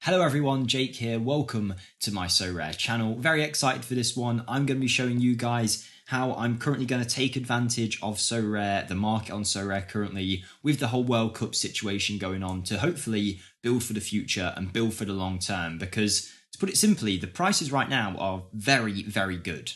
Hello everyone, Jake here. Welcome to my Sorare channel. Very excited for this one. I'm going to be showing you guys how I'm currently going to take advantage of Sorare, the market on Sorare currently, with the whole World Cup situation going on, to hopefully build for the future and build for the long term. Because, to put it simply, the prices right now are very, very good.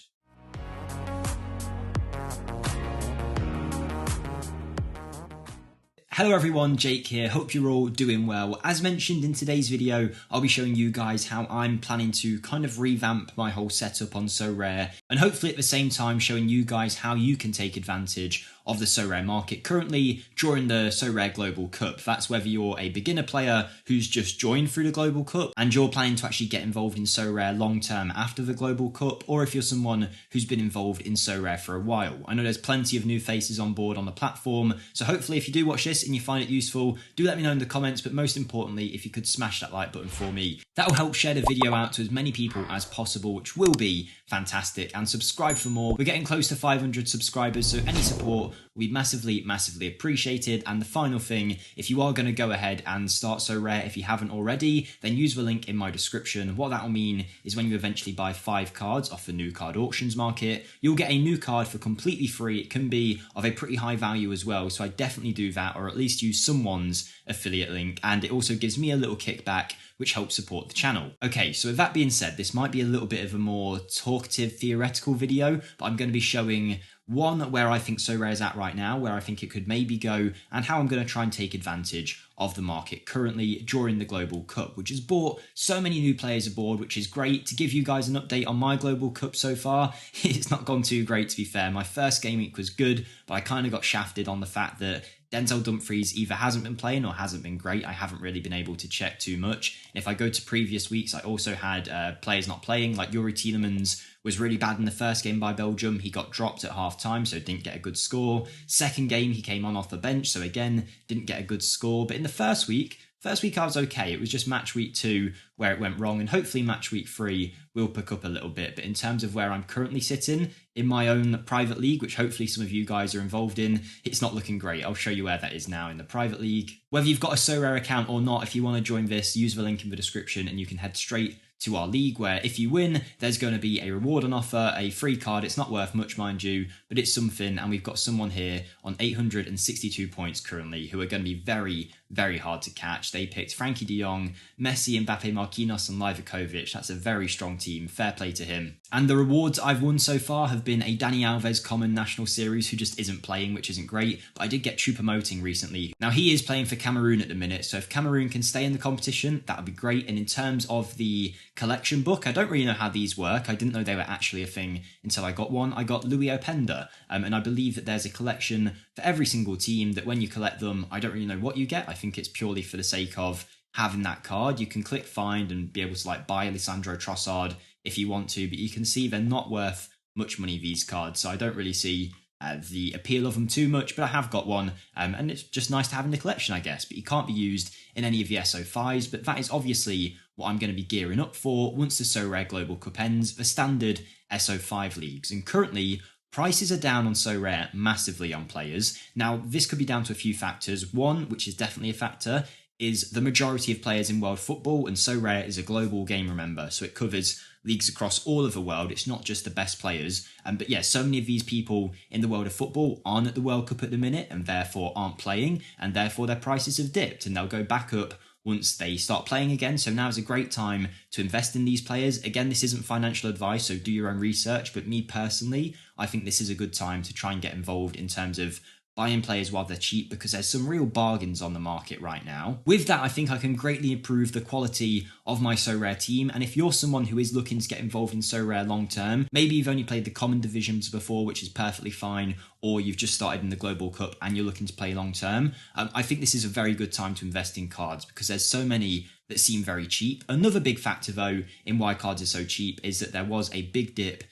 Hello everyone, Jake here, hope you're all doing well. As mentioned in today's video, I'll be showing you guys how I'm planning to kind of revamp my whole setup on Sorare, and hopefully at the same time showing you guys how you can take advantage of the Sorare market currently during the Sorare Global Cup. That's whether you're a beginner player who's just joined through the Global Cup and you're planning to actually get involved in Sorare long term after the Global Cup, or if you're someone who's been involved in Sorare for a while. I know there's plenty of new faces on board on the platform, so hopefully if you do watch this and you find it useful, do let me know in the comments, but most importantly, if you could smash that like button for me. That'll help share the video out to as many people as possible, which will be fantastic, and subscribe for more. We're getting close to 500 subscribers, so any support will be massively, massively appreciated. And the final thing, if you are going to go ahead and start Sorare, if you haven't already, then use the link in my description. What that will mean is when you eventually buy 5 cards off the new card auctions market, you'll get a new card for completely free. It can be of a pretty high value as well, so I definitely do that, or at least use someone's affiliate link, and it also gives me a little kickback, which helps support the channel. Okay, so with that being said, this might be a little bit of a more talkative, theoretical video, but I'm going to be showing one, where I think Sorare is at right now, where I think it could maybe go, and how I'm going to try and take advantage of the market currently during the Global Cup, which has brought so many new players aboard, which is great. To give you guys an update on my Global Cup so far, it's not gone too great, to be fair. My first game week was good, but I kind of got shafted on the fact that Denzel Dumfries either hasn't been playing or hasn't been great. I haven't really been able to check too much. And if I go to previous weeks, I also had players not playing, like Yuri Tielemans was really bad in the first game by Belgium. He got dropped at half time, so didn't get a good score. Second game, he came on off the bench, so again, didn't get a good score. But in the first week I was okay. It was just match week 2 where it went wrong, and hopefully match week 3 will pick up a little bit. But in terms of where I'm currently sitting in my own private league, which hopefully some of you guys are involved in, it's not looking great. I'll show you where that is now in the private league. Whether you've got a Sorare account or not, if you want to join this, use the link in the description and you can head straight to our league, where if you win, there's going to be a reward on offer, a free card. It's not worth much, mind you, but it's something, and we've got someone here on 862 points currently who are going to be very, very hard to catch. They picked Frankie de Jong, Messi, Mbappe, Marquinhos and Livakovic. That's a very strong team. Fair play to him. And the rewards I've won so far have been a Dani Alves common national series who just isn't playing, which isn't great, but I did get Choupo-Moting recently. Now he is playing for Cameroon at the minute, so if Cameroon can stay in the competition, that would be great. And in terms of the collection book, I don't really know how these work. I didn't know they were actually a thing until I got one. I got Louis Openda, and I believe that there's a collection for every single team that when you collect them, I don't really know what you get. I think it's purely for the sake of having that card. You can click find and be able to like buy Alessandro Trossard if you want to, but you can see they're not worth much money, these cards, so I don't really see the appeal of them too much, but I have got one, and it's just nice to have in the collection, I guess. But you can't be used in any of the SO5s, but that is obviously what I'm going to be gearing up for once the Sorare Global Cup ends, the standard SO5 leagues. And currently, prices are down on Sorare massively on players. Now, this could be down to a few factors. One, which is definitely a factor, is the majority of players in world football, and Sorare is a global game, remember, so it covers leagues across all of the world. It's not just the best players. But yeah, so many of these people in the world of football aren't at the World Cup at the minute and therefore aren't playing, and therefore their prices have dipped, and they'll go back up once they start playing again. So now is a great time to invest in these players. Again, this isn't financial advice, so do your own research, but me personally, I think this is a good time to try and get involved in terms of buying players while they're cheap, because there's some real bargains on the market right now. With that, I think I can greatly improve the quality of my Sorare team, and if you're someone who is looking to get involved in Sorare long term, maybe you've only played the common divisions before, which is perfectly fine, or you've just started in the Global Cup and you're looking to play long term, I think this is a very good time to invest in cards, because there's so many that seem very cheap. Another big factor though in why cards are so cheap is that there was a big dip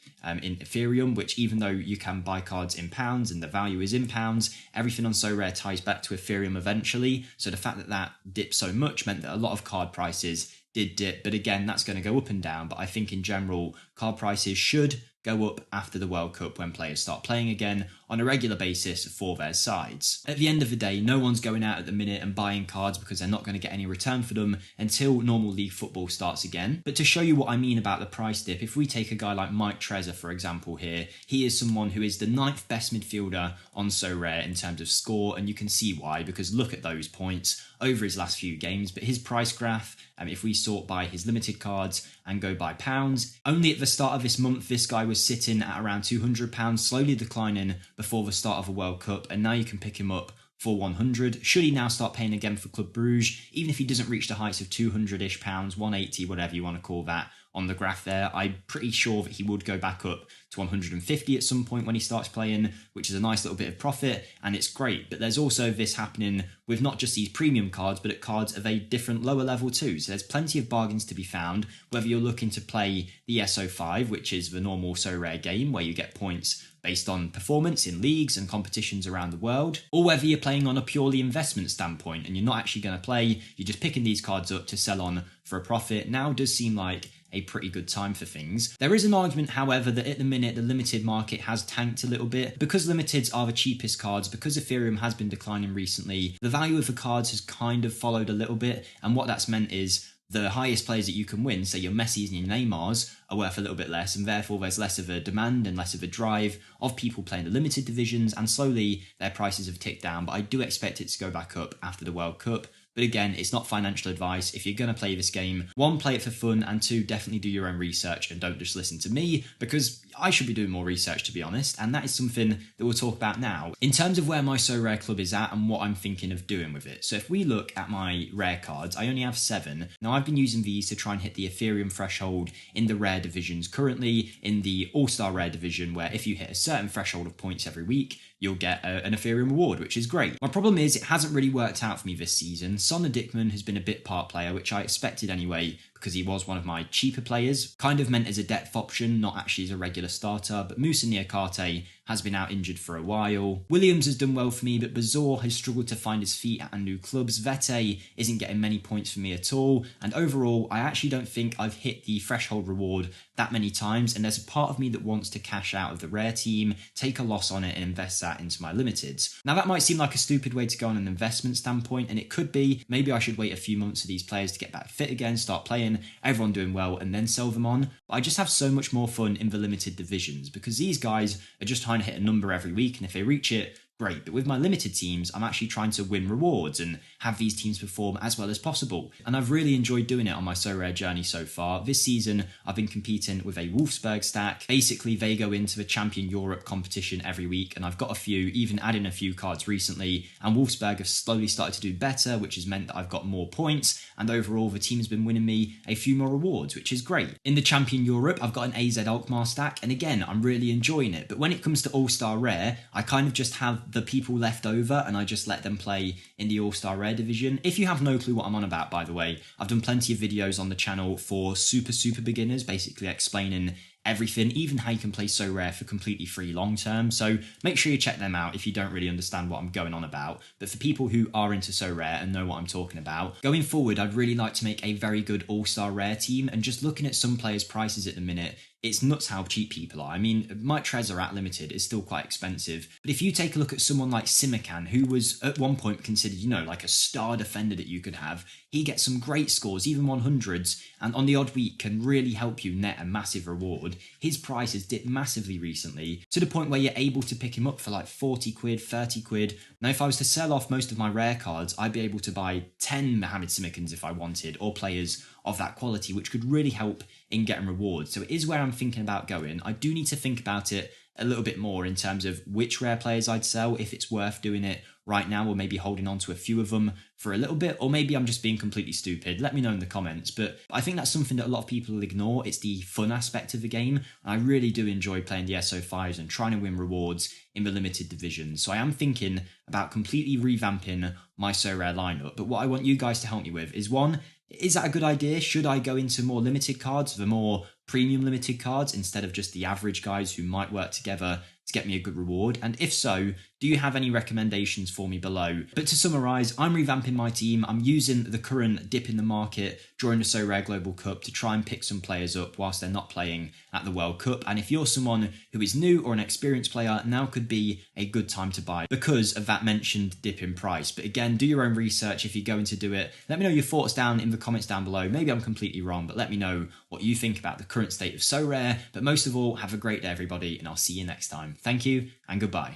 in Ethereum, which even though you can buy cards in pounds and the value is in pounds, everything on Sorare ties back to Ethereum eventually. So the fact that that dipped so much meant that a lot of card prices did dip, but again, that's going to go up and down. But I think in general, card prices should go up after the World Cup when players start playing again on a regular basis for their sides. At the end of the day, no one's going out at the minute and buying cards because they're not going to get any return for them until normal league football starts again. But to show you what I mean about the price dip, if we take a guy like Mike Trezor, for example here, he is someone who is the 9th best midfielder on Sorare in terms of score, and you can see why, because look at those points over his last few games. But his price graph, if we sort by his limited cards and go by pounds, only at the start of this month this guy was sitting at around £200, slowly declining before the start of a World Cup, and now you can pick him up for 100. Should he now start paying again for Club Bruges, even if he doesn't reach the heights of 200-ish pounds, 180, whatever you want to call that, on the graph there, I'm pretty sure that he would go back up to 150 at some point when he starts playing, which is a nice little bit of profit, and it's great. But there's also this happening with not just these premium cards, but at cards of a different lower level too. So there's plenty of bargains to be found, whether you're looking to play the SO5, which is the normal Sorare game where you get points based on performance in leagues and competitions around the world, or whether you're playing on a purely investment standpoint and you're not actually going to play, you're just picking these cards up to sell on for a profit. Now does seem like a pretty good time for things. There is an argument, however, that at the minute the limited market has tanked a little bit. Because limiteds are the cheapest cards, because Ethereum has been declining recently, the value of the cards has kind of followed a little bit, and what that's meant is the highest players that you can win, say your Messis and your Neymars, are worth a little bit less, and therefore there's less of a demand and less of a drive of people playing the limited divisions, and slowly their prices have ticked down. But I do expect it to go back up after the World Cup. But again, it's not financial advice. If you're going to play this game, 1, play it for fun, and 2, definitely do your own research and don't just listen to me, because I should be doing more research, to be honest, and that is something that we'll talk about now. In terms of where my Sorare club is at and what I'm thinking of doing with it. So if we look at my rare cards, I only have 7. Now I've been using these to try and hit the Ethereum threshold in the rare divisions currently, in the All-Star Rare division, where if you hit a certain threshold of points every week, you'll get an Ethereum reward, which is great. My problem is it hasn't really worked out for me this season. Sonna Dickman has been a bit part player, which I expected anyway, because he was one of my cheaper players, kind of meant as a depth option, not actually as a regular starter. But Moussa Niakate has been out injured for a while. Williams has done well for me, but Bazor has struggled to find his feet at new clubs. Vete isn't getting many points for me at all, and overall I actually don't think I've hit the threshold reward that many times, and there's a part of me that wants to cash out of the rare team, take a loss on it and invest that into my limiteds. Now that might seem like a stupid way to go on an investment standpoint, and it could be. Maybe I should wait a few months for these players to get back fit again, start playing, everyone doing well, and then sell them on. But I just have so much more fun in the limited divisions, because these guys are just trying to hit a number every week, and if they reach it, great. But with my limited teams, I'm actually trying to win rewards and have these teams perform as well as possible. And I've really enjoyed doing it on my Sorare journey so far. This season, I've been competing with a Wolfsburg stack. Basically, they go into the Champion Europe competition every week, and I've got a few, even adding a few cards recently, and Wolfsburg have slowly started to do better, which has meant that I've got more points, and overall the team's been winning me a few more rewards, which is great. In the Champion Europe, I've got an AZ Alkmaar stack, and again, I'm really enjoying it. But when it comes to All-Star Rare, I kind of just have the people left over and I just let them play in the All-Star Rare division. If you have no clue what I'm on about, by the way, I've done plenty of videos on the channel for super beginners, basically explaining everything, even how you can play Sorare for completely free long term. So make sure you check them out if you don't really understand what I'm going on about. But for people who are into Sorare and know what I'm talking about, going forward, I'd really like to make a very good All-Star Rare team. And just looking at some players' prices at the minute, it's nuts how cheap people are. I mean, Mike Trezor at limited is still quite expensive. But if you take a look at someone like Simikan, who was at one point considered, like a star defender that you could have, he gets some great scores, even 100s, and on the odd week can really help you net a massive reward. His price has dipped massively recently, to the point where you're able to pick him up for like 40 quid, 30 quid. Now, if I was to sell off most of my rare cards, I'd be able to buy 10 Mohamed Simikans if I wanted, or players of that quality, which could really help in getting rewards. So it is where I'm thinking about going. I do need to think about it a little bit more in terms of which rare players I'd sell, if it's worth doing it right now, or maybe holding on to a few of them for a little bit, or maybe I'm just being completely stupid. Let me know in the comments. But I think that's something that a lot of people will ignore. It's the fun aspect of the game. I really do enjoy playing the SO5s and trying to win rewards in the limited division. So I am thinking about completely revamping my Sorare lineup. But what I want you guys to help me with is, one, is that a good idea? Should I go into more limited cards, the more premium limited cards, instead of just the average guys who might work together to get me a good reward? And if so, do you have any recommendations for me below? But to summarise, I'm revamping my team. I'm using the current dip in the market during the Sorare Global Cup to try and pick some players up whilst they're not playing at the World Cup. And if you're someone who is new or an experienced player, now could be a good time to buy because of that mentioned dip in price. But again, do your own research if you're going to do it. Let me know your thoughts down in the comments down below. Maybe I'm completely wrong, but let me know what you think about the current state of Sorare. But most of all, have a great day, everybody, and I'll see you next time. Thank you and goodbye.